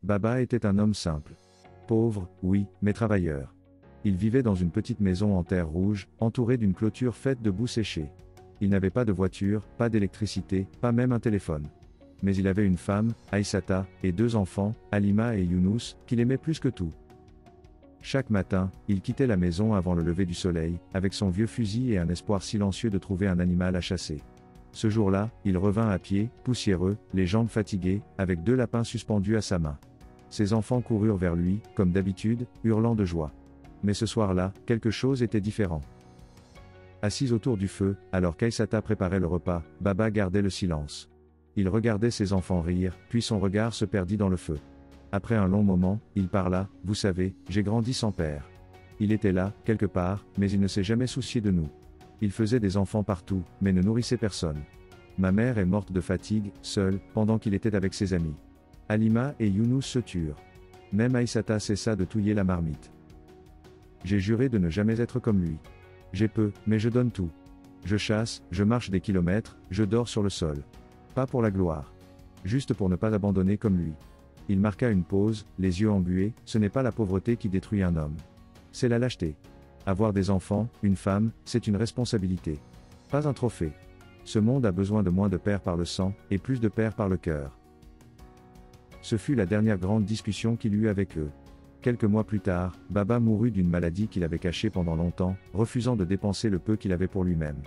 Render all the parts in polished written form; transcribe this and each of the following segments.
Baba était un homme simple. Pauvre, oui, mais travailleur. Il vivait dans une petite maison en terre rouge, entourée d'une clôture faite de boue séchée. Il n'avait pas de voiture, pas d'électricité, pas même un téléphone. Mais il avait une femme, Aïssata, et 2 enfants, Halima et Younous, qu'il aimait plus que tout. Chaque matin, il quittait la maison avant le lever du soleil, avec son vieux fusil et un espoir silencieux de trouver un animal à chasser. Ce jour-là, il revint à pied, poussiéreux, les jambes fatiguées, avec 2 lapins suspendus à sa main. Ses enfants coururent vers lui, comme d'habitude, hurlant de joie. Mais ce soir-là, quelque chose était différent. Assis autour du feu, alors qu'Aïssata préparait le repas, Baba gardait le silence. Il regardait ses enfants rire, puis son regard se perdit dans le feu. Après un long moment, il parla, « Vous savez, j'ai grandi sans père. Il était là, quelque part, mais il ne s'est jamais soucié de nous. Il faisait des enfants partout, mais ne nourrissait personne. Ma mère est morte de fatigue, seule, pendant qu'il était avec ses amis. Halima et Younous se turent. Même Aïssata cessa de touiller la marmite. J'ai juré de ne jamais être comme lui. J'ai peu, mais je donne tout. Je chasse, je marche des kilomètres, je dors sur le sol. Pas pour la gloire. Juste pour ne pas abandonner comme lui. » Il marqua une pause, les yeux embués, ce n'est pas la pauvreté qui détruit un homme. C'est la lâcheté. Avoir des enfants, une femme, c'est une responsabilité. Pas un trophée. Ce monde a besoin de moins de pères par le sang, et plus de pères par le cœur. Ce fut la dernière grande discussion qu'il eut avec eux. Quelques mois plus tard, Baba mourut d'une maladie qu'il avait cachée pendant longtemps, refusant de dépenser le peu qu'il avait pour lui-même.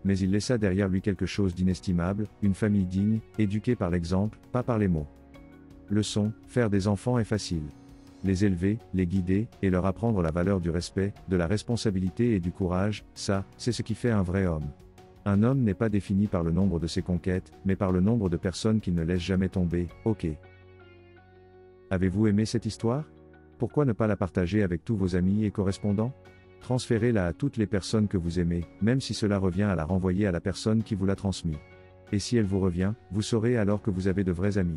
Mais il laissa derrière lui quelque chose d'inestimable, une famille digne, éduquée par l'exemple, pas par les mots. Leçon, faire des enfants est facile. Les élever, les guider, et leur apprendre la valeur du respect, de la responsabilité et du courage, ça, c'est ce qui fait un vrai homme. Un homme n'est pas défini par le nombre de ses conquêtes, mais par le nombre de personnes qu'il ne laisse jamais tomber, ok. Avez-vous aimé cette histoire ? Pourquoi ne pas la partager avec tous vos amis et correspondants ? Transférez-la à toutes les personnes que vous aimez, même si cela revient à la renvoyer à la personne qui vous l'a transmis. Et si elle vous revient, vous saurez alors que vous avez de vrais amis.